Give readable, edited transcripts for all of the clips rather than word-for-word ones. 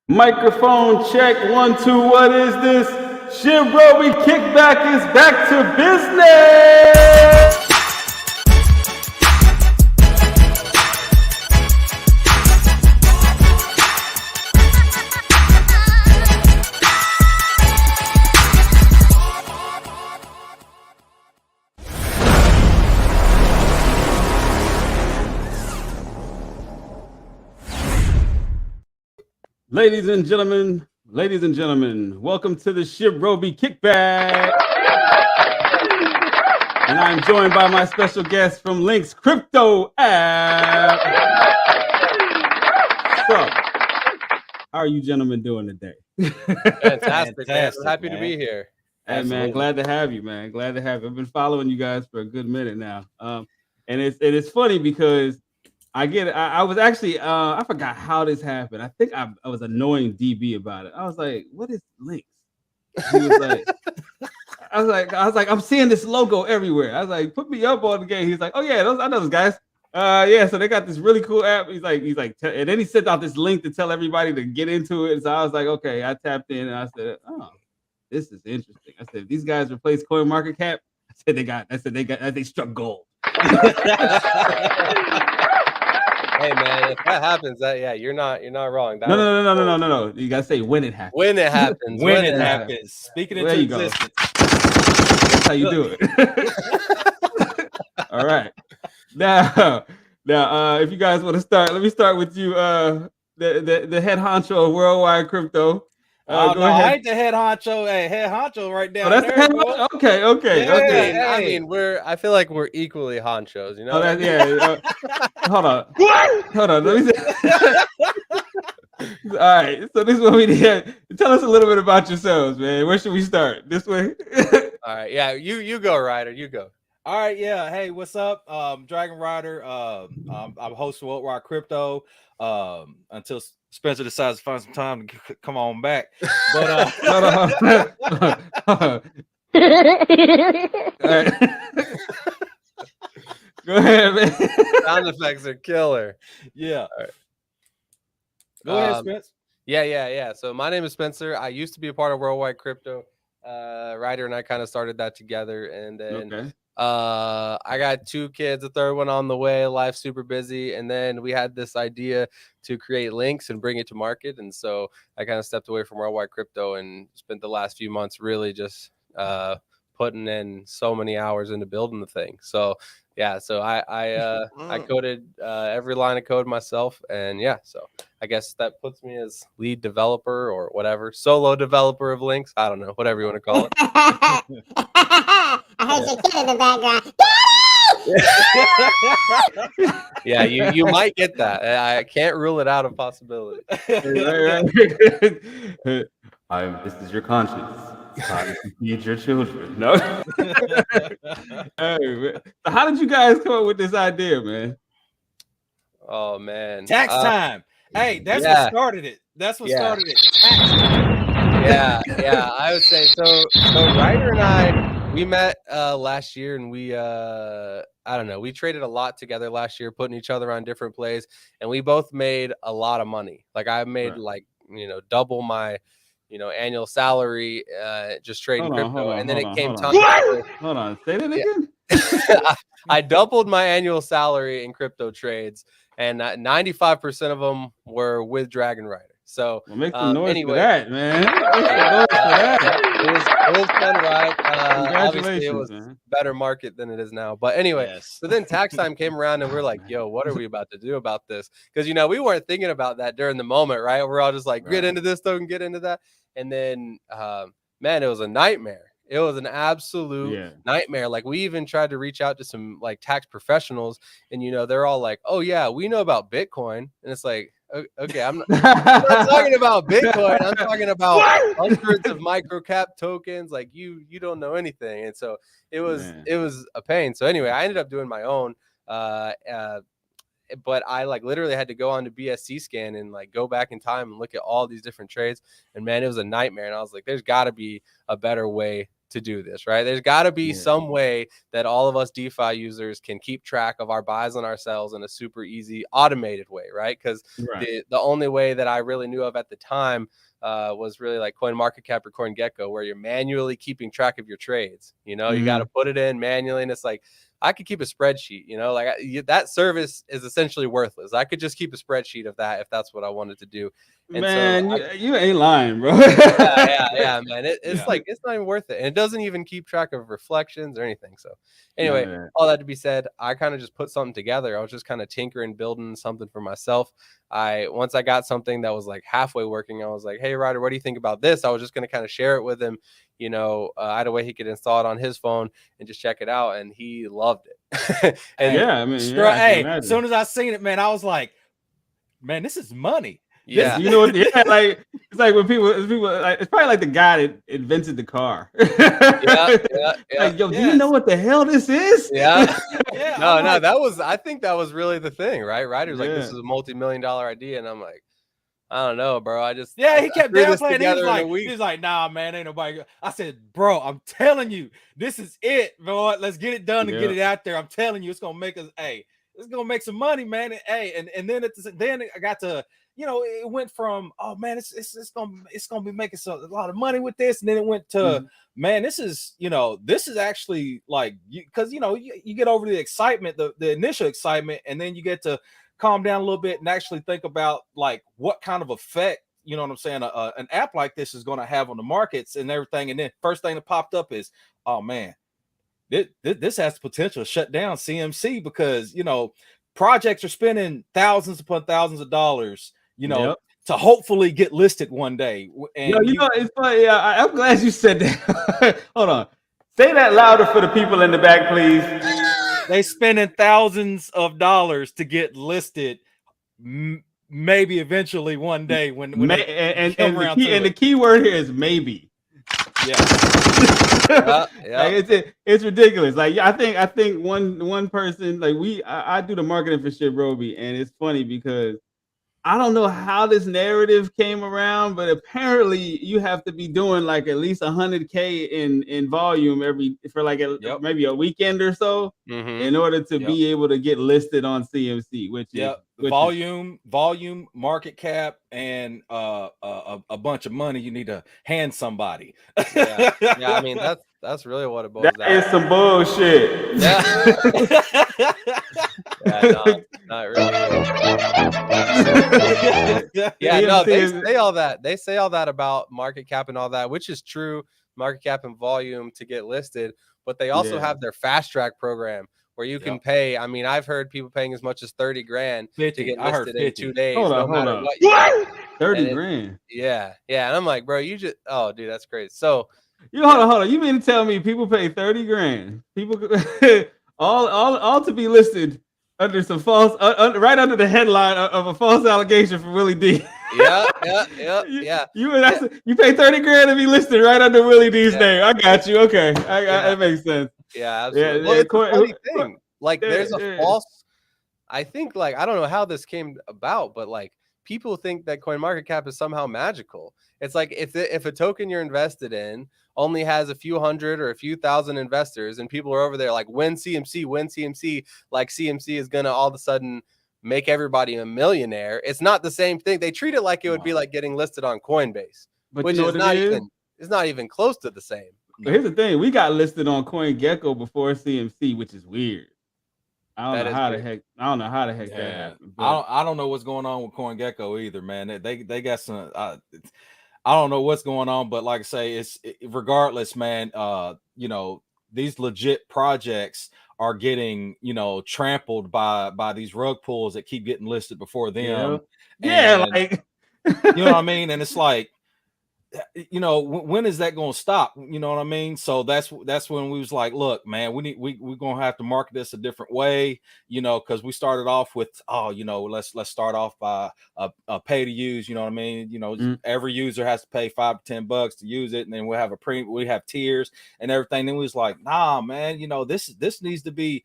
Microphone check, 1, 2, what is this? Shibrobi Kickback is back to business! Ladies and gentlemen, welcome to the Shibrobi Kickback. And I'm joined by my special guest from Lynx crypto app. So, how are you gentlemen doing today? Fantastic, man. Happy to be here. Hey, Absolutely. man, glad to have you, man. Glad to have you. I've been following you guys for a good minute now. And it's funny because I was actually I forgot how this happened. I think I was annoying DB about it. I was like, what is Lynx? He was like, I was like, I'm seeing this logo everywhere. I was like, put me up on the game. He's like, oh yeah, I know those guys. Yeah, so they got this really cool app. He's like, and then he sent out this link to tell everybody to get into it. So I was like, okay, I tapped in and I said, oh, this is interesting. I said, these guys replaced CoinMarketCap. They struck gold. Hey man, if that happens, you're not wrong. No. You gotta say when it happens. When it happens. when it happens. Speaking into existence. That's how you do it. All right. Now, if you guys want to start, let me start with you. The head honcho of worldwide crypto. Go ahead. I ain't the head honcho. Hey, head honcho right down that's there. The head honcho? Okay. Yeah, I mean, I feel like we're equally honchos, you know. Hold on. Let me see. All right. So this is what we did. Tell us a little bit about yourselves, man. Where should we start? This way. All right. Yeah. You go, Ryder. You go. All right. Yeah. Hey, what's up? Dragon Rider. I'm host of Worldwide Crypto. Until Spencer decides to find some time to come on back. But Go ahead, man. Sound effects are killer. Yeah. All right. Go ahead, Spence. Yeah. So my name is Spencer. I used to be a part of Worldwide Crypto. Ryder and I kind of started that together, and then I got 2 kids, a third one on the way. Life's super busy, and then we had this idea to create Lynx and bring it to market, and so I kind of stepped away from Worldwide Crypto and spent the last few months really just putting in so many hours into building the thing. So yeah, so I coded every line of code myself, and yeah, so I guess that puts me as lead developer or whatever, solo developer of Lynx. I don't know, whatever you want to call it. I heard your kid in the background. Yeah, you might get that. I can't rule it out of possibility. This is your conscience. Time to feed your children. No. Hey, so how did you guys come up with this idea, man? Oh man, tax time. Hey, that's what started it. That's what started it. Tax time. Yeah. I would say so. Ryder and I, we met last year, and we I don't know, we traded a lot together last year, putting each other on different plays, and we both made a lot of money. Like I made double my annual salary just trading crypto. And then it came time. Hold on, say that again. I doubled my annual salary in crypto trades, and 95% of them were with Dragon Rider. So make some noise for that, man. Make some noise for that. It was fun, right? Obviously, it was a better market than it is now. But anyway, so then tax time came around, and we're like, yo, what are we about to do about this? Because, we weren't thinking about that during the moment, right? We're all just like, get into this, don't get into that. And then, man, it was a nightmare. It was an absolute nightmare. Like, we even tried to reach out to some like tax professionals, and they're all like, oh yeah, we know about Bitcoin. And it's like, okay, I'm not talking about Bitcoin. I'm talking about hundreds of micro cap tokens. Like you don't know anything. And so it was a pain. So anyway, I ended up doing my own, but I literally had to go on to BSC scan and go back in time and look at all these different trades. And man, it was a nightmare. And I was like, there's got to be a better way to do this, right? There's got to be some way that all of us DeFi users can keep track of our buys and our sells in a super easy automated way, right? Because the only way that I really knew of at the time was really like CoinMarketCap or CoinGecko, where you're manually keeping track of your trades. You know, you got to put it in manually, and it's like, I could keep a spreadsheet, you know, like that service is essentially worthless. I could just keep a spreadsheet of that if that's what I wanted to do. And man, so you ain't lying, bro. yeah, man. It's like, it's not even worth it. And it doesn't even keep track of reflections or anything. So anyway, all that to be said, I kind of just put something together. I was just kind of tinkering, building something for myself. Once I got something that was like halfway working, I was like, hey, Ryder, what do you think about this? I was just going to kind of share it with him. You know, I had a way he could install it on his phone and just check it out. And he loved it. And I mean, hey, as soon as I seen it, man, I was like, man, this is money. Yeah, you know what? Yeah, like it's like when people like, it's probably like the guy that invented the car. Like, yo, do you know what the hell this is? No, I think that was really the thing, right? Ryder's like, this is a multi-million-dollar idea, and I'm like, I don't know, bro. I just he kept downplaying. He was like, nah, man, ain't nobody. I said, bro, I'm telling you, this is it, bro. Let's get it done and get it out there. I'm telling you, it's gonna make us. Hey, it's gonna make some money, man. And then I got to. You know, it went from, oh man, it's gonna be making a lot of money with this, and then it went to, man, this is actually like, because you get over the excitement, the initial excitement, and then you get to calm down a little bit and actually think about like what kind of effect, you know what I'm saying, an app like this is going to have on the markets and everything. And then first thing that popped up is, oh man, this has the potential to shut down CMC, because projects are spending thousands upon thousands of dollars. To hopefully get listed one day. And it's funny. I'm glad you said that. Hold on. Say that louder for the people in the back, please. They spending thousands of dollars to get listed. Maybe eventually one day when the key word here is maybe. It's ridiculous. Like, I think one person, like, I do the marketing for Shibrobi, and it's funny because I don't know how this narrative came around, but apparently you have to be doing like at least 100K in volume maybe a weekend or so in order to be able to get listed on CMC, which volume, market cap, and a bunch of money you need to hand somebody. I mean, that's really what it boils down to. That is some bullshit. Not really. They say all that. They say all that about market cap and all that, which is true. Market cap and volume to get listed, but they also have their fast track program where you can pay. I mean, I've heard people paying as much as 30 grand to get listed in 2 days. Hold on. What? 30 grand? Yeah. And I'm like, bro, dude, that's crazy. So hold on. You mean to tell me people pay 30 grand? People all to be listed under some false, right under the headline of a false allegation from Willie D. Yeah. You pay 30 grand to be listed right under Willie D's name. I got you. Okay, that makes sense. Yeah, absolutely. Well, it's a funny thing. Like, there's a false. I think, like, I don't know how this came about, but like, people think that CoinMarketCap is somehow magical. It's like if a token you're invested in only has a few hundred or a few thousand investors, and people are over there like, win CMC, like CMC is gonna all of a sudden make everybody a millionaire. It's not the same thing. They treat it like it would be like getting listed on Coinbase, which is not even close to the same. But here's the thing: we got listed on CoinGecko before CMC, which is weird. I don't know how the heck that happened. I don't know what's going on with CoinGecko either, man. They got some. I don't know what's going on, but like I say, regardless, man. These legit projects are getting trampled by these rug pulls that keep getting listed before them. Like you know what I mean. And it's like, when is that going to stop? You know what I mean? So that's when we was like, look, man, we're going to have to market this a different way, because we started off with, let's start off by a pay to use, you know what I mean? Every user has to pay $5 to $10 to use it. And then we have tiers and everything. Then we was like, nah, man, this needs to be,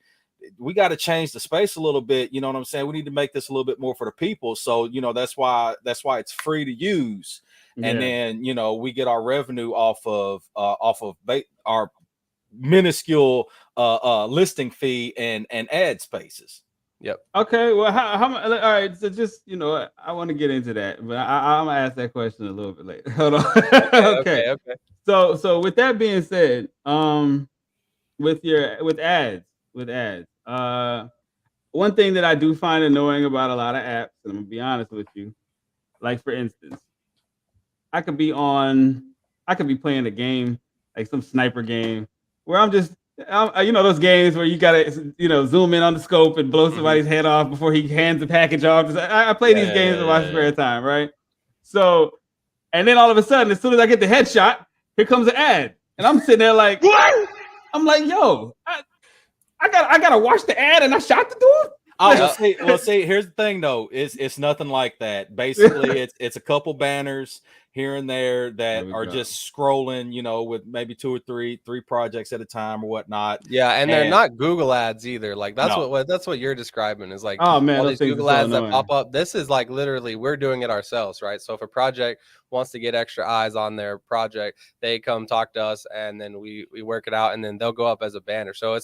we got to change the space a little bit. You know what I'm saying? We need to make this a little bit more for the people. So, that's why it's free to use. And then, we get our revenue off of our minuscule listing fee and ad spaces. Yep. Okay. Well, how all right. So just, I want to get into that, but I'm gonna ask that question a little bit later. Hold on. Okay. So with that being said, with ads, one thing that I do find annoying about a lot of apps, and I'm gonna be honest with you, like for instance, I could be playing a game, like some sniper game, where I'm those games where you gotta, zoom in on the scope and blow somebody's head off before he hands the package off. I play these games in my spare time, right? So, and then all of a sudden, as soon as I get the headshot, here comes an ad, and I'm sitting there like, what? I'm like, yo, I gotta watch the ad, and I shot the dude. Well, see, here's the thing though, it's nothing like that. Basically, it's a couple banners here and there that are just scrolling, with maybe 2 or 3 projects at a time or whatnot. Yeah, and they're not Google ads either. Like that's what you're describing is like, oh man, all these Google ads that pop up. This is like literally we're doing it ourselves, right? So if a project wants to get extra eyes on their project, they come talk to us, and then we work it out, and then they'll go up as a banner. So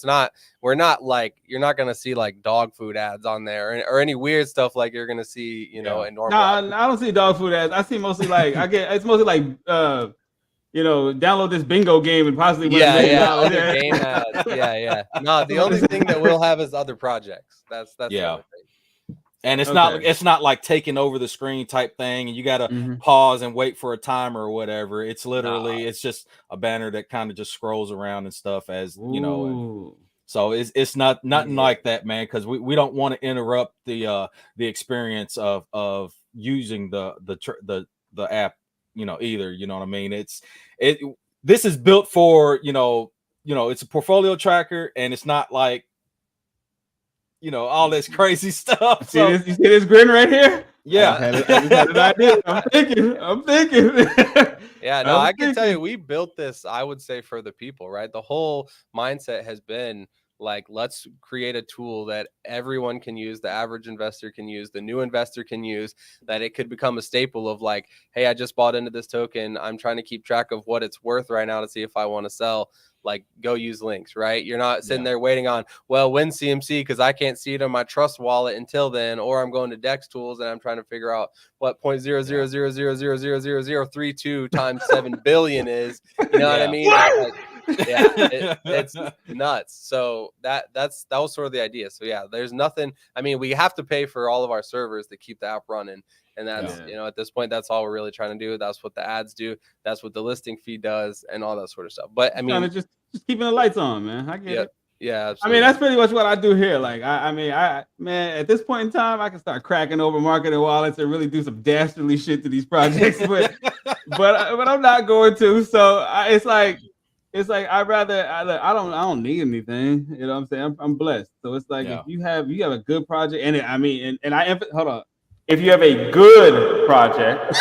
we're not like, you're not gonna see like dog food ads on there or any weird stuff like you're gonna see, in normal. No, I don't see dog food ads. I see mostly like it's mostly like download this bingo game and possibly win other game ads. No, the only thing that we'll have is other projects. That's the other thing. And it's not like taking over the screen type thing, and you got to pause and wait for a timer or whatever. It's literally it's just a banner that kind of just scrolls around and stuff as so it's nothing like that, man, because we don't want to interrupt the experience of using the app, either. You know what I mean? This is built for it's a portfolio tracker, and it's not like all this crazy stuff. So, you see this grin right here? Yeah. I just had an idea. I'm thinking. Yeah, no, I can tell you, we built this, I would say, for the people, right? The whole mindset has been like, let's create a tool that everyone can use, the average investor can use, the new investor can use, that it could become a staple of like, hey, I just bought into this token. I'm trying to keep track of what it's worth right now to see if I want to sell. Like, go use Lynx, right? You're not sitting there waiting on, well, when CMC, because I can't see it on my trust wallet until then, or I'm going to DEX tools and I'm trying to figure out what 0.000000032 times 7 billion is. You know what I mean? It's nuts. So that was sort of the idea. So yeah, there's nothing. I mean, we have to pay for all of our servers to keep the app running. And that's, at this point, that's all we're really trying to do. That's what the ads do. That's what the listing fee does, and all that sort of stuff. But I mean, kind of just keeping the lights on, man. I get it. Yeah, absolutely. I mean, that's pretty much what I do here. Like, I at this point in time, I can start cracking over marketing wallets and really do some dastardly shit to these projects, but I'm not going to. So it's like I don't need anything. You know what I'm saying? I'm blessed. So it's like if you have a good project, and hold on. If you have a good project,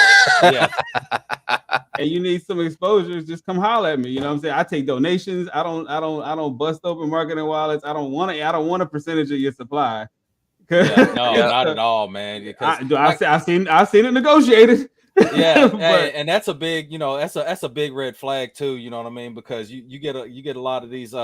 and you need some exposures, just come holler at me. You know what I'm saying? I take donations. I don't bust open marketing wallets. I don't want a percentage of your supply. Not at all, man. I've seen it negotiated. And that's a big, that's a big red flag too. You know what I mean? Because you get a lot of these,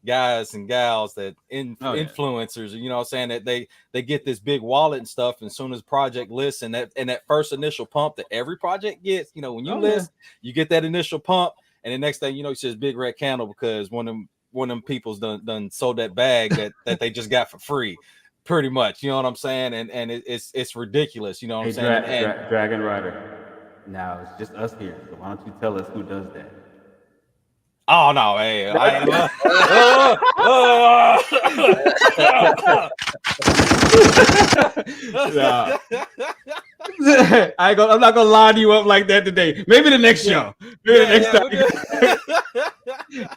guys and gals that influencers, you know what I'm saying, that they get this big wallet and stuff, and as soon as project lists and that first initial pump that every project gets, when you list, you get that initial pump, and the next thing you know, it's just big red candle because one of them people's done sold that bag that they just got for free, pretty much. You know what I'm saying? And it's ridiculous. You know what I'm saying? Dragon Rider. Now it's just us here, so why don't you tell us who does that? Oh no, hey! I'm not gonna line you up like that today. Maybe the next show. Maybe the next time.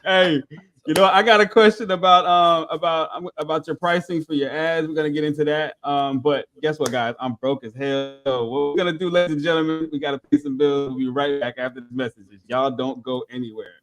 Hey, I got a question about your pricing for your ads. We're gonna get into that. But guess what, guys? I'm broke as hell. What we're gonna do, ladies and gentlemen, we gotta pay some bills. We'll be right back after the messages. Y'all don't go anywhere.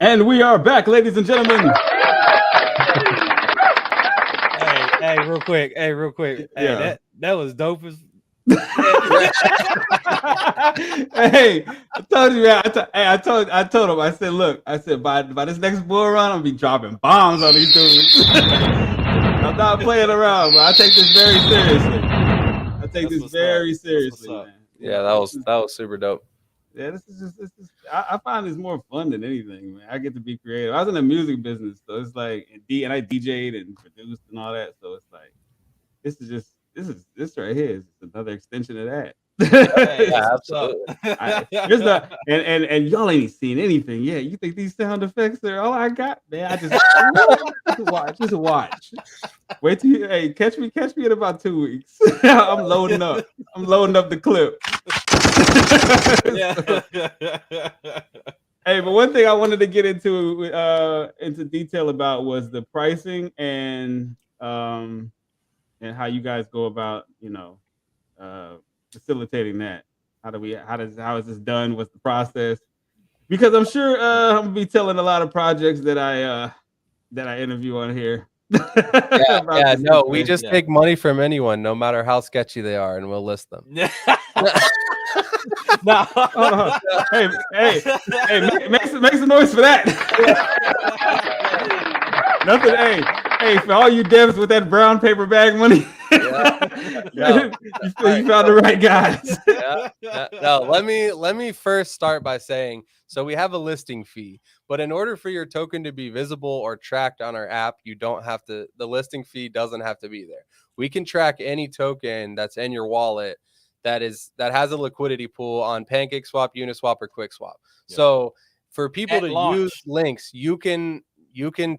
And we are back, ladies and gentlemen. Hey, real quick. Hey, Yeah. that was dope as. Hey, I told you, man. I told him. I said, look. I said, by this next bull run, I'm gonna be dropping bombs on these dudes. I'm not playing around, but I take this very seriously. Very seriously, man. Yeah, that was super dope. Yeah, this is I find this more fun than anything, man. I get to be creative. I was in the music business, so it's like, and I DJ'd and produced and all that. So it's like, this right here is another extension of that. Yeah, absolutely. And y'all ain't seen anything yet. You think these sound effects are all I got, man? I just watch. Wait till you catch me in about 2 weeks. I'm loading up the clip. Hey, but one thing I wanted to get into detail about was the pricing and how you guys go about, facilitating that. How is this done? What's the process? Because I'm sure I'm gonna be telling a lot of projects that I interview on here. No, we just take money from anyone, no matter how sketchy they are, and we'll list them. No. Hey, make some noise for that. Nothing. Hey, for all you devs with that brown paper bag money. You found the right guys. No, let me first start by saying, so we have a listing fee, but in order for your token to be visible or tracked on our app, the listing fee doesn't have to be there. We can track any token that's in your wallet that has a liquidity pool on PancakeSwap, Uniswap, or QuickSwap. Yeah. So for people use Lynx, you can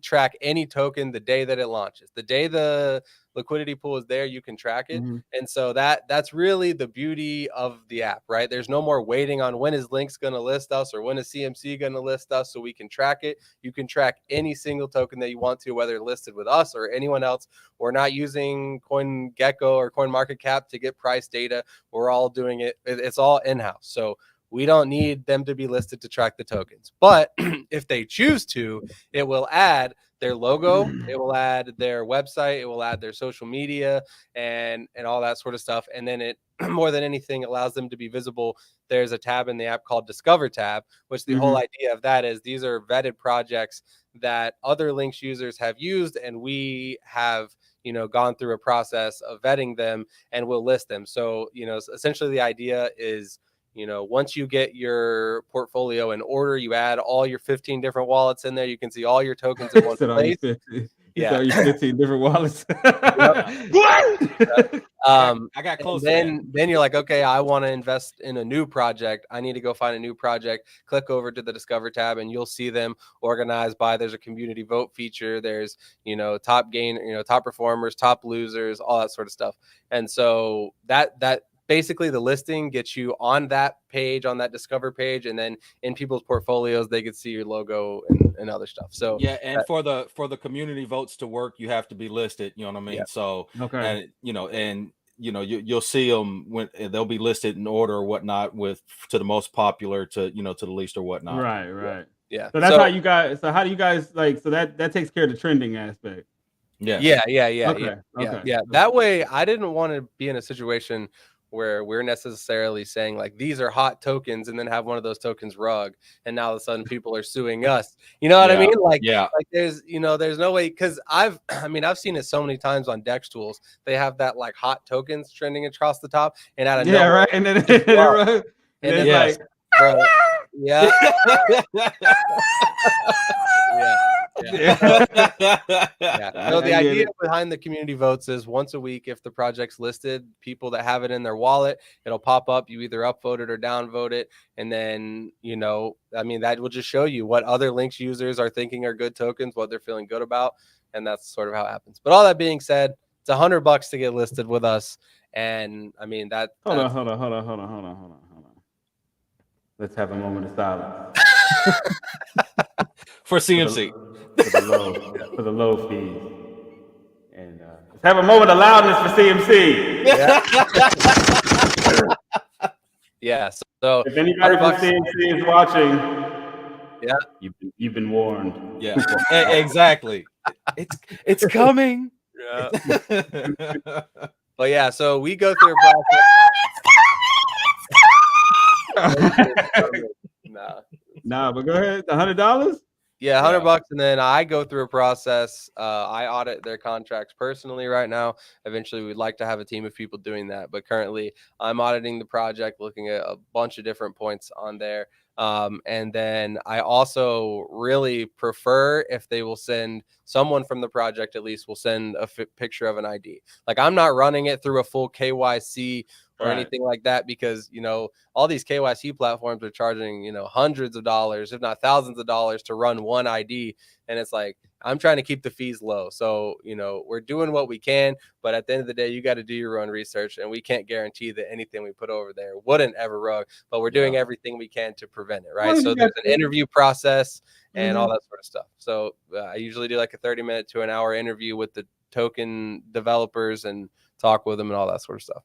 track any token the day that it launches. The day the liquidity pool is there, you can track it. Mm-hmm. And so that's really the beauty of the app, right? There's no more waiting on when is Lynx going to list us or when is CMC going to list us, so we can track it. You can track any single token that you want to, whether listed with us or anyone else. We're not using CoinGecko or CoinMarketCap to get price data. We're all doing it. It's all in-house. So we don't need them to be listed to track the tokens. But if they choose to, it will add their logo, it will add their website, it will add their social media and all that sort of stuff. And then it, more than anything, allows them to be visible. There's a tab in the app called Discover tab, which the whole idea of that is these are vetted projects that other Lynx users have used, and we have gone through a process of vetting them, and we'll list them. So essentially the idea is, once you get your portfolio in order, you add all your 15 different wallets in there. You can see all your tokens in one place. Yeah, your 15 different wallets. I got close. Then you're like, okay, I want to invest in a new project. I need to go find a new project. Click over to the Discover tab, and you'll see them organized by. There's a community vote feature. There's top top performers, top losers, all that sort of stuff. And so that basically the listing gets you on that page, on that Discover page, and then in people's portfolios they could see your logo and other stuff. So yeah, and for the community votes to work, you have to be listed. You know what I mean? Yeah. So okay, and you'll see them when they'll be listed in order or whatnot, to the most popular to the least or whatnot. Right. Yeah. So that's how you guys. So how do you guys so that takes care of the trending aspect? Yeah. Okay. That way, I didn't want to be in a situation where we're necessarily saying like these are hot tokens and then have one of those tokens rug, and now all of a sudden people are suing us. You know what I mean? Like there's no way, because I've seen it so many times on Dex tools. They have that like hot tokens trending across the top, and out of nowhere, right, and then like, bro, yeah. So the idea behind the community votes is once a week, if the project's listed, people that have it in their wallet, it'll pop up. You either upvote it or downvote it, and then that will just show you what other Lynx users are thinking are good tokens, what they're feeling good about, and that's sort of how it happens. But all that being said, it's $100 to get listed with us, and that. Hold on. Let's have a moment of silence. For CMC. For the low fees. And let's have a moment of loudness for CMC. Yeah. So if anybody from CMC is watching, Yeah, you've been warned. Yeah, exactly. It's coming. Yeah. But yeah, so we go through a process. Nah, but go ahead. $100. Yeah, $100, and then I go through a process. I audit their contracts personally right now. Eventually, we'd like to have a team of people doing that, but currently, I'm auditing the project, looking at a bunch of different points on there. And then I also really prefer if they will send someone from the project, at least will send a picture of an ID. Like, I'm not running it through a full KYC or anything like that, because, you know, all these KYC platforms are charging, you know, hundreds of dollars, if not thousands of dollars to run one ID. And it's like, I'm trying to keep the fees low. So, you know, we're doing what we can, but at the end of the day, you got to do your own research, and we can't guarantee that anything we put over there wouldn't ever rug, but we're doing everything we can to prevent it. Right. So there's an interview process and all that sort of stuff. So I usually do like a 30-minute to an hour interview with the token developers and talk with them and all that sort of stuff.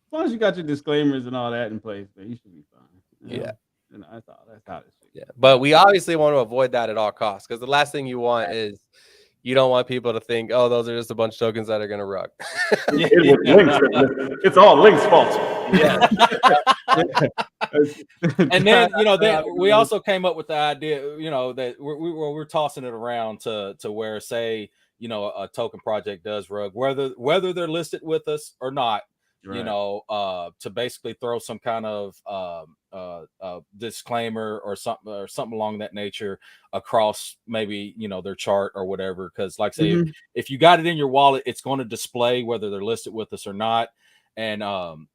As long as you got your disclaimers and all that in place, man, you should be fine. Yeah. You know, that's how it should. Yeah. But we obviously want to avoid that at all costs, because the last thing you want is, you don't want people to think, oh, those are just a bunch of tokens that are going to rug. It's all Lynx fault. Yeah. And then, you know, we also came up with the idea, you know, that we're tossing it around to where, say, you know, a token project does rug, whether they're listed with us or not. You know, to basically throw some kind of disclaimer or something along that nature across maybe, you know, their chart or whatever. Because like I say, if you got it in your wallet, it's going to display whether they're listed with us or not. And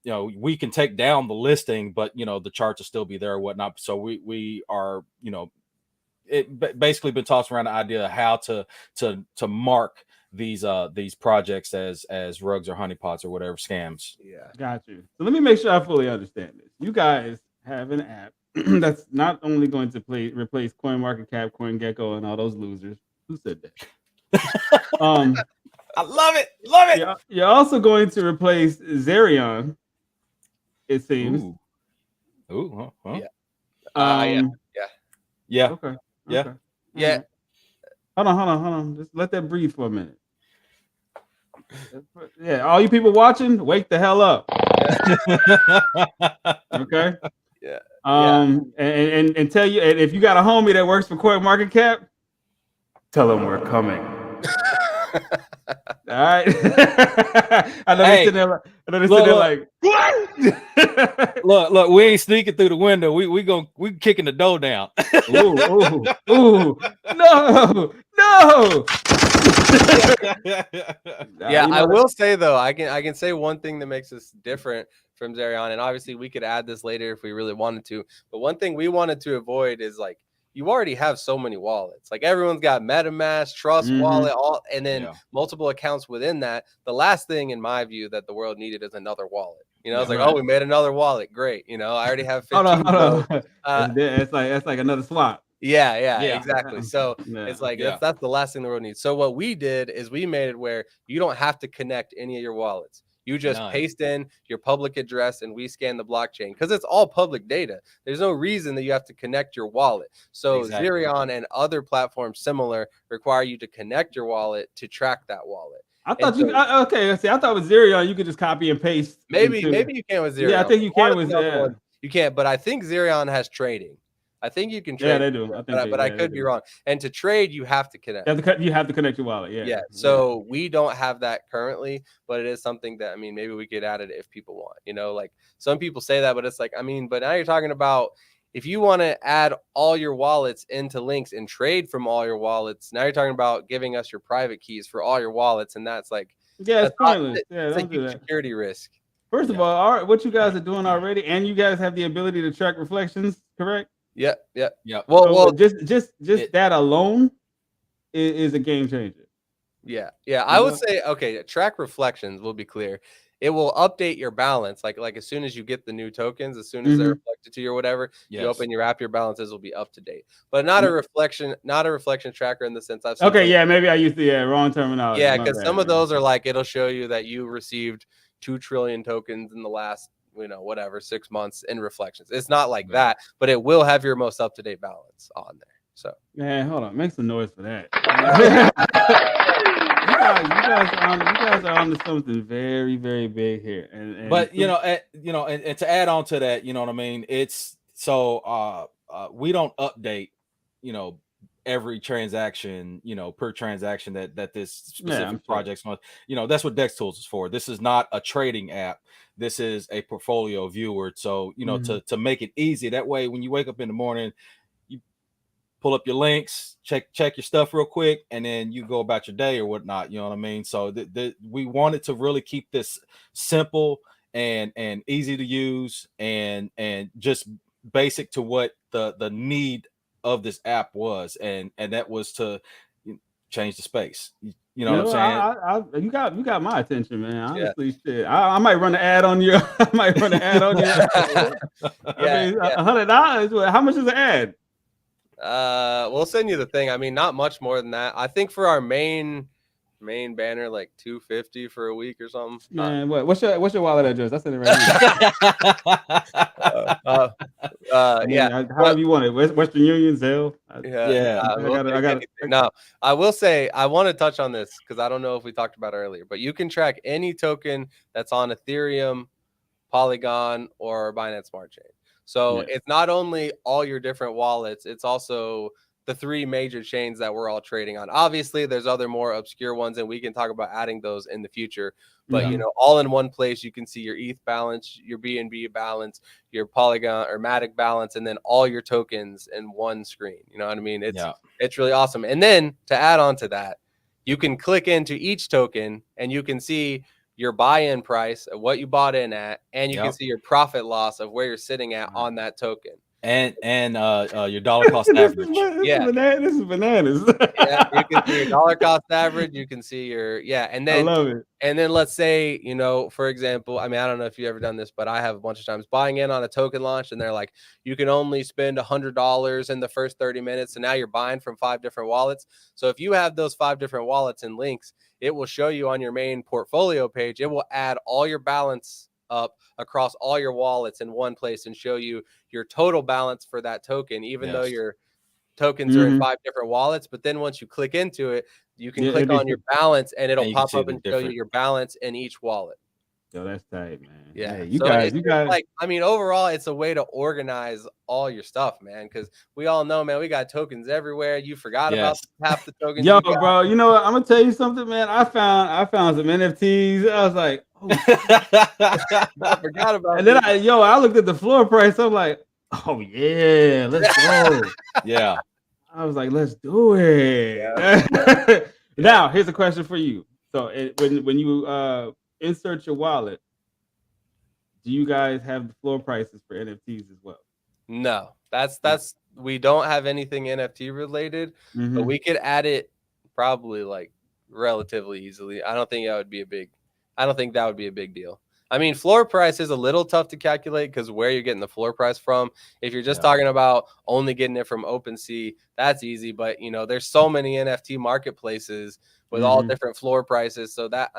you know, we can take down the listing, but you know, the charts will still be there or whatnot. So we are, you know, it basically been tossed around the idea of how to mark these projects as rugs or honeypots or whatever scams. Yeah, got you. So let me make sure I fully understand this. You guys have an app that's not only going to replace CoinMarketCap, CoinGecko, and all those losers. Who said that? I love it. You're also going to replace Zerion, it seems. Ooh. Huh? Yeah. Okay. Yeah. Hold on. Just let that breathe for a minute. Yeah, all you people watching, wake the hell up. Okay. Yeah. And tell you, and if you got a homie that works for CoinMarketCap, tell them we're coming. All right. I know they sit there like, what? look, we ain't sneaking through the window. We kicking the door down. ooh, no. Yeah, I will say though, I can say one thing that makes us different from Zerion, and obviously we could add this later if we really wanted to. But one thing we wanted to avoid is, like, you already have so many wallets. Like, everyone's got MetaMask, Trust Wallet, and then multiple accounts within that. The last thing, in my view, that the world needed is another wallet. You know, it's like, oh, we made another wallet. Great. You know, I already have 15. Hold on. It's like another swap. Yeah, exactly. So it's like that's the last thing the world needs. So what we did is we made it where you don't have to connect any of your wallets. You just paste in your public address and we scan the blockchain, because it's all public data. There's no reason that you have to connect your wallet. So Zerion and other platforms similar require you to connect your wallet to track that wallet. I thought I thought with Zerion you could just copy and paste. Maybe you can with Zerion. Yeah, I think you can with Zerion. You can't, but I think Zerion has trading. I think you can trade. Yeah, they do. I could be wrong. And to trade, you have to connect. You have to connect your wallet. Yeah. So we don't have that currently, but it is something that, I mean, maybe we could add it if people want. You know, like, some people say that, but it's like, I mean, but now you're talking about, if you want to add all your wallets into Lynx and trade from all your wallets, now you're talking about giving us your private keys for all your wallets, and that's like, it's pointless. It's a huge security risk. First of all, what you guys are doing already, and you guys have the ability to track reflections, correct? Yeah. Well, just that alone is a game changer. Yeah. I would say, okay, track reflections, will be clear. It will update your balance, like as soon as you get the new tokens, as soon as they're reflected to you or whatever, you open your app, your balances will be up to date. But not a reflection tracker in the sense I've seen. Maybe I used the wrong terminology. Yeah, because some of those are like, it'll show you that you received 2 trillion tokens in the last 6 months in reflections. It's not like that, but it will have your most up-to-date balance on there. So man, hold on, make some noise for that. you guys are on to something very, very big here. But and to add on to that, you know what I mean? It's so we don't update, every transaction, per transaction that this specific project's on. That's what Dex Tools is for. This is not a trading app. This is a portfolio viewer. So, to make it easy, that way when you wake up in the morning, you pull up your links, check your stuff real quick, and then you go about your day or whatnot. You know what I mean? So we wanted to really keep this simple and easy to use and just basic to what the need of this app was, and that was to change the space. You know what I'm saying? You got my attention, man. Honestly, shit. I might run an ad on your. I might run an ad on your. $100. How much is an ad? We'll send you the thing. I mean, not much more than that. I think for our main banner, like $250 for a week or something. Man, what's your wallet address? I sent it right here. However you want it. Western Union, Zelle. No, I will say I want to touch on this because I don't know if we talked about it earlier, but you can track any token that's on Ethereum, Polygon, or Binance Smart Chain. So it's not only all your different wallets, it's also the three major chains that we're all trading on. Obviously, there's other more obscure ones, and we can talk about adding those in the future. But, all in one place, you can see your ETH balance, your BNB balance, your Polygon or Matic balance, and then all your tokens in one screen. You know what I mean? It's really awesome. And then to add on to that, you can click into each token and you can see your buy-in price of what you bought in at, and you can see your profit loss of where you're sitting at on that token. And your dollar cost average. This is bananas. You can see your dollar cost average. You can see your and then I love it. And then let's say, for example, I mean, I don't know if you've ever done this, but I have a bunch of times buying in on a token launch, and they're like, you can only spend $100 in the first 30 minutes. So now you're buying from 5 different wallets. So if you have those 5 different wallets and Lynx, it will show you on your main portfolio page. It will add all your balance up across all your wallets in one place and show you your total balance for that token, even though your tokens are in 5 different wallets. But then once you click into it, you can click on your balance and it'll pop up and show you your balance in each wallet. Yo, that's tight, man. Yeah, hey, you guys. Like, I mean, overall, it's a way to organize all your stuff, man. Because we all know, man, we got tokens everywhere. You forgot about half the tokens. Yo, bro, you know what? I'm gonna tell you something, man. I found some NFTs. I was like, oh, I forgot about. And then I looked at the floor price. I'm like, oh yeah, let's go. Yeah. I was like, let's do it. Yeah. Now, here's a question for you. So when you insert your wallet, do you guys have the floor prices for NFTs as well? No, that's we don't have anything NFT related, but we could add it probably like relatively easily. I don't think that would be a big deal. I mean, floor price is a little tough to calculate because where you're getting the floor price from. If you're just talking about only getting it from OpenSea, that's easy. But there's so many NFT marketplaces with all different floor prices. So that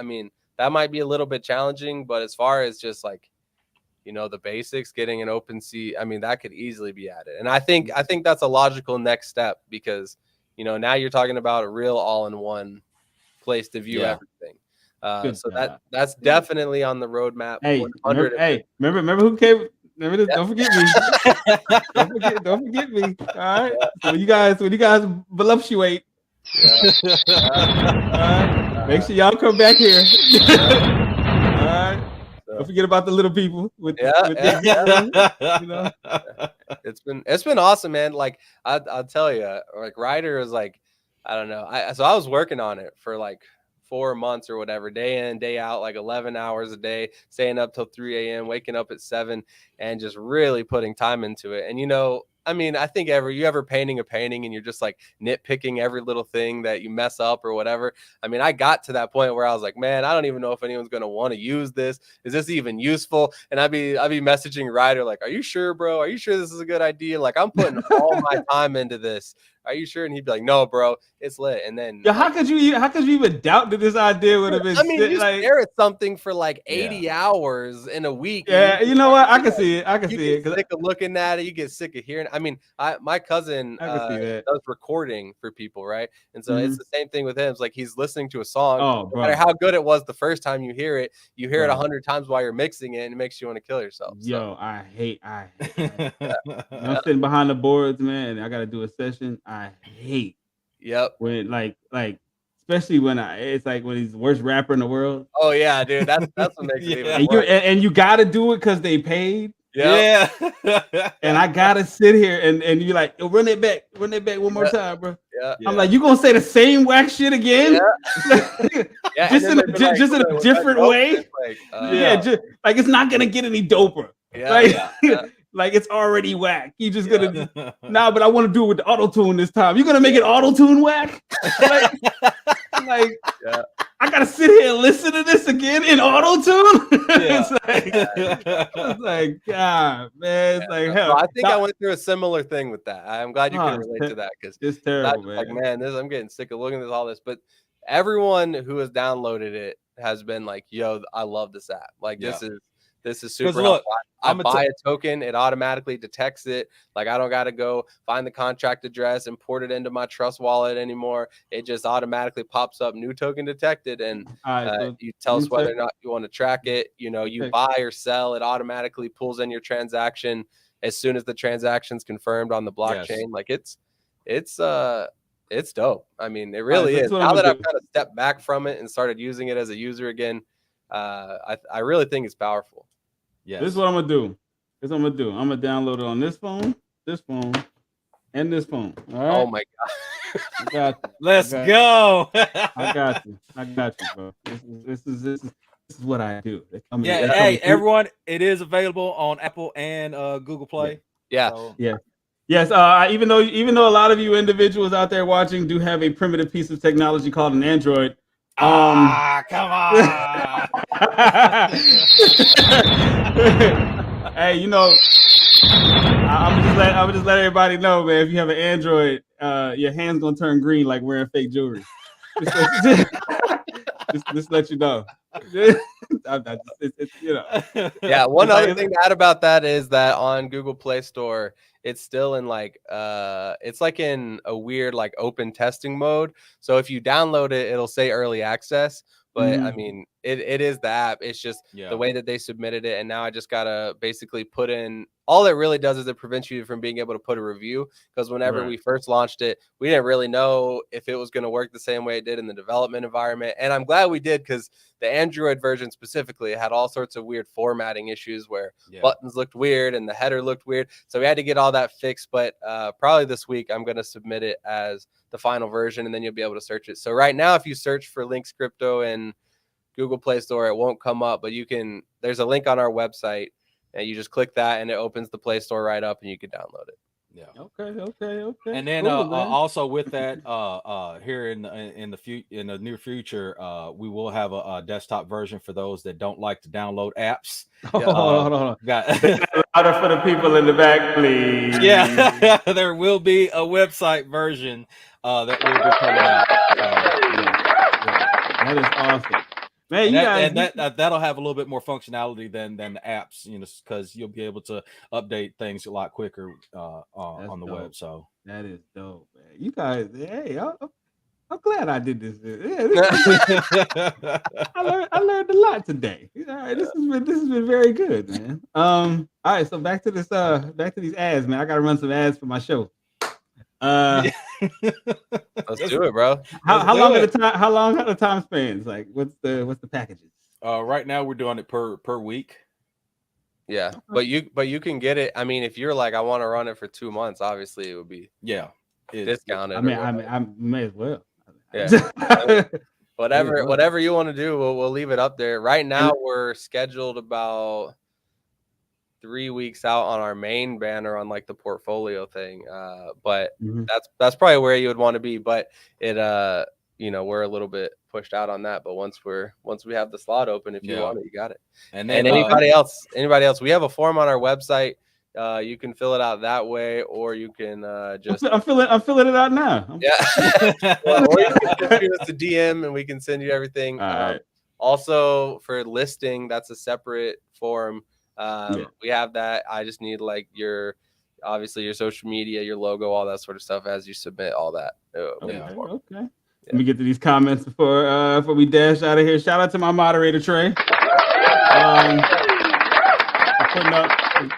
might be a little bit challenging. But as far as just like, the basics, getting an OpenSea, I mean, that could easily be added. And I think that's a logical next step because, now you're talking about a real all-in-one place to view everything. So that's definitely on the roadmap. Hey, remember who came? Remember this? Don't forget me. don't forget me. All right. So when you guys voluptuate, make sure y'all come back here. All right. Don't forget about the little people. It's been awesome, man. Like I'll tell you, like Ryder was like, I don't know. So I was working on it for like 4 months or whatever, day in, day out, like 11 hours a day, staying up till 3 a.m., waking up at 7, and just really putting time into it. And, I mean, I think you ever painting a painting and you're just like nitpicking every little thing that you mess up or whatever. I mean, I got to that point where I was like, man, I don't even know if anyone's going to want to use this. Is this even useful? And I'd be messaging Ryder like, are you sure, bro? Are you sure this is a good idea? Like, I'm putting all my time into this are you sure? And he'd be like, no, bro, it's lit. And then how could you even doubt that this idea would have been? I mean, you stare at something for like 80 hours in a week. Yeah, you know what? I can see it. I can see it. You get sick of looking at it. You get sick of hearing. I mean, my cousin does recording for people, right? And so it's the same thing with him. It's like he's listening to a song. No matter how good it was the first time you hear it 100 times while you're mixing it, and it makes you want to kill yourself. Yo, I hate I'm sitting behind the boards, man, and I got to do a session. I hate when like especially when it's like when he's the worst rapper in the world. Oh yeah, dude, that's what makes it even worse. And you got to do it because they paid. Yeah. And I gotta sit here and you're like, run it back one more time, bro. Yeah. I'm like, you gonna say the same whack shit again? Just in a different way. Like it's not gonna get any doper. Like it's already whack. You just gonna but I want to do it with the auto tune this time. You're gonna make it auto tune whack? Like I gotta sit here and listen to this again in auto tune. It's like, God, man. It's like hell. I think I went through a similar thing with that. I'm glad you can relate to that because it's terrible, man. Like, man, I'm getting sick of looking at all this. But everyone who has downloaded it has been like, yo, I love this app. Like this is super helpful. I buy a token, it automatically detects it. Like I don't got to go find the contract address, import it into my Trust wallet anymore. It just automatically pops up, new token detected, and you tell us whether or not you want to track it. You know, you buy or sell, it automatically pulls in your transaction as soon as the transaction's confirmed on the blockchain. Like it's dope. I mean, it really is. Now that I've kind of stepped back from it and started using it as a user again, I really think it's powerful. Yeah, this is what I'm gonna do. I'm gonna download it on this phone, and this phone. All right? Oh my god! Let's go. I got you, bro. This is what I do. Hey, everyone! It is available on Apple and Google Play. Yeah. So. Yeah. Yes. Even though a lot of you individuals out there watching do have a primitive piece of technology called an Android. Come on. Hey, you know, I'm just let everybody know, man. If you have an Android, your hand's gonna turn green like wearing fake jewelry. Just let you know. It's, you know. Yeah. One other thing to add about that is that on Google Play Store, it's still in like it's like in a weird like open testing mode. So if you download it, it'll say early access. But I mean, it is the app. It's just the way that they submitted it. And now I just gotta basically put in, all it really does is it prevents you from being able to put a review. Because whenever we first launched it, we didn't really know if it was going to work the same way it did in the development environment. And I'm glad we did, because the Android version specifically had all sorts of weird formatting issues where buttons looked weird and the header looked weird. So we had to get all that fixed. But probably this week, I'm going to submit it as the final version, and then you'll be able to search it. So right now, if you search for Lynx Crypto in Google Play Store, it won't come up, but you can, there's a link on our website, and you just click that and it opens the Play Store right up and you can download it. Yeah. Okay. And then also with that, here in the near future, we will have a desktop version for those that don't like to download apps. Hold on. Louder for the people in the back, please. Yeah, there will be a website version that will be coming out. That is awesome. Man, that'll have a little bit more functionality than the apps, you know, because you'll be able to update things a lot quicker on the web. So that is dope, man. You guys, hey, I'm glad I did this. I learned a lot today. All right, this has been very good, man. All right, so back to these ads, man. I gotta run some ads for my show. Let's do it, bro. How long at the time spans? Like, what's the packages? Right now we're doing it per week. Yeah, but you can get it. I mean, if you're like, I want to run it for 2 months, obviously it would be discounted. I mean, I may as well. Yeah. whatever you want to do, we'll leave it up there. Right now we're scheduled about 3 weeks out on our main banner on like the portfolio thing. But that's probably where you would want to be. But it we're a little bit pushed out on that. But once we have the slot open, if you want it, you got it. And then anybody else, we have a form on our website. You can fill it out that way, or you can just. I'm filling it out now. Yeah. Or you can just shoot us a DM and we can send you everything. All right. Also, for listing, that's a separate form. We have that. I just need like obviously your social media, your logo, all that sort of stuff as you submit all that. Okay. Let me get to these comments before we dash out of here. Shout out to my moderator Trey.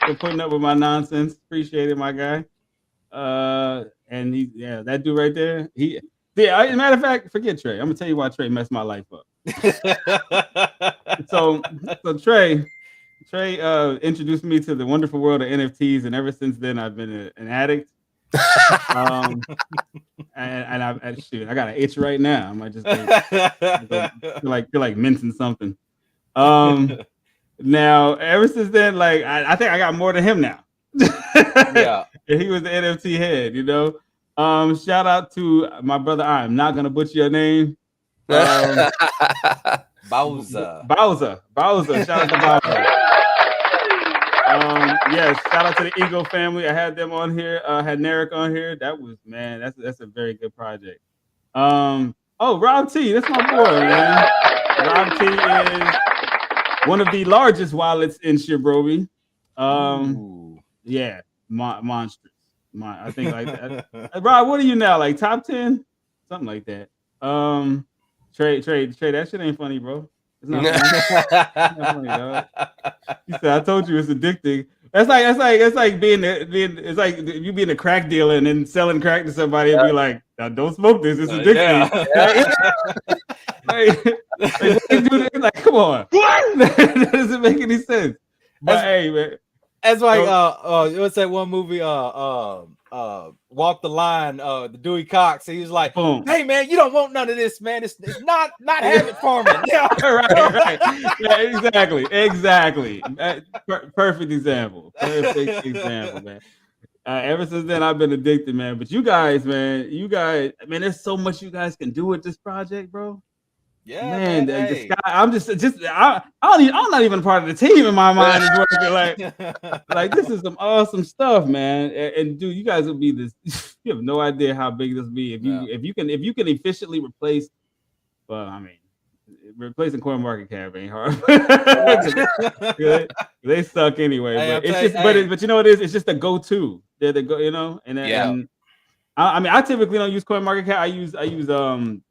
For putting up with my nonsense. Appreciate it, my guy. And that dude right there. As a matter of fact, forget Trey. I'm gonna tell you why Trey messed my life up. so Trey introduced me to the wonderful world of NFTs, and ever since then I've been an addict. And I got an itch right now. I might just feel like mincing something. Now ever since then, like I think I got more than him now. Yeah, and he was the NFT head, you know. Shout out to my brother. I'm not gonna butcher your name. Bowser. Shout out to Bowser. Yes, shout out to the Eagle family. I had them on here. Had Narek on here. That was that's a very good project. Rob T, that's my boy, man. Rob T is one of the largest wallets in Shibrobi. Yeah, monstrous. I think like Rob, what are you now? Like top 10? Something like that. Trey, that shit ain't funny, bro. It's not funny. It's not funny, dog. He said, I told you it's addicting. That's like being it's like you being a crack dealer and then selling crack to somebody and be like, now, don't smoke this, it's addicting. Like, come on. That doesn't make any sense. But hey, man. That's like what's that one movie? Walk the Line. The Dewey Cox. He was like, boom. Hey man, you don't want none of this, man. It's not habit forming. Yeah, right. Yeah, exactly. Perfect example. Man. Ever since then, I've been addicted, man. But you guys, man, there's so much you guys can do with this project, bro. Yeah, man. The sky. I'm I'm not even part of the team in my mind. Is working like this is some awesome stuff, man. And dude, you guys will be this. You have no idea how big this will be if you can efficiently replace. Well, I mean, replacing CoinMarketCap ain't hard. They suck anyway. Hey, but it's just, but you know what it is? It's just a go-to. They're the go. You know, and I mean, I typically don't use CoinMarketCap. I use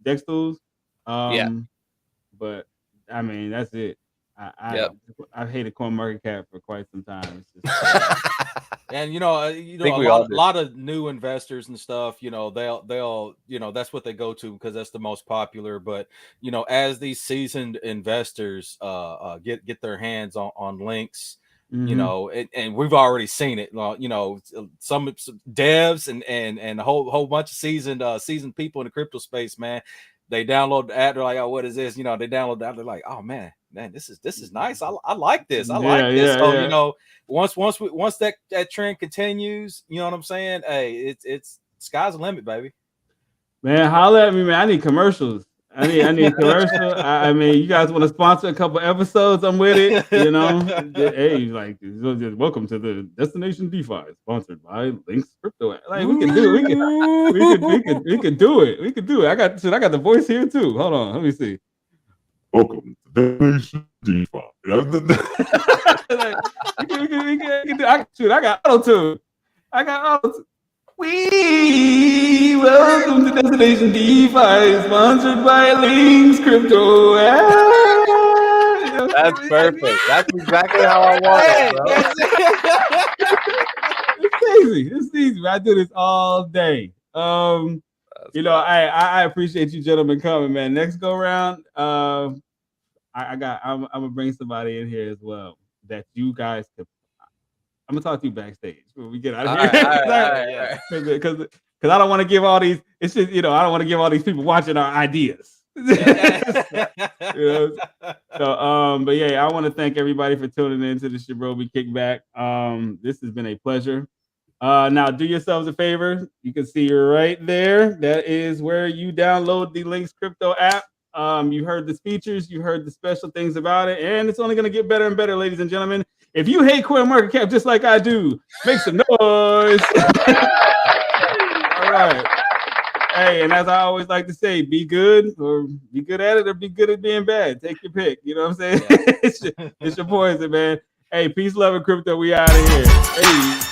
Dex Tools. But I mean, that's it. I've hated CoinMarketCap for quite some time. It's just, and a lot of new investors and stuff, they'll that's what they go to because that's the most popular. But as these seasoned investors get their hands on Lynx, and we've already seen it. Some devs and a whole bunch of seasoned people in the crypto space, man. They download the app. They're like, "Oh, what is this?" They download the app. They're like, "Oh man, this is nice. I like this. I like this." So once that trend continues, you know what I'm saying? Hey, it's sky's the limit, baby. Man, holla at me, man. I need commercials. I need commercial. I mean, you guys want to sponsor a couple episodes? I'm with it. Hey, like, welcome to the Destination DeFi, sponsored by Lynx Crypto. Like, we can do it. We can do it. I got the voice here too. Hold on, let me see. Welcome to Destination DeFi. I got auto-tune. Welcome to Destination DeFi, sponsored by Lynx Crypto. That's perfect. That's exactly how I want it, bro. It's easy. I do this all day. I appreciate you gentlemen coming, man. Next go round, I'm gonna bring somebody in here as well that you guys could. I'm gonna talk to you backstage when we get out of here. Because I don't want to give all these. It's just I don't want to give all these people watching our ideas. So, but yeah, I want to thank everybody for tuning in to the Shibrobi Kickback. This has been a pleasure. Now do yourselves a favor. You can see right there. That is where you download the Lynx Crypto app. You heard the features, you heard the special things about it, and it's only going to get better and better, ladies and gentlemen. If you hate CoinMarketCap just like I do, make some noise. All right. Hey, and as I always like to say, be good or be good at it or be good at being bad. Take your pick. You know what I'm saying? Yeah. It's your poison, man. Hey, peace, love, and crypto. We out of here. Hey.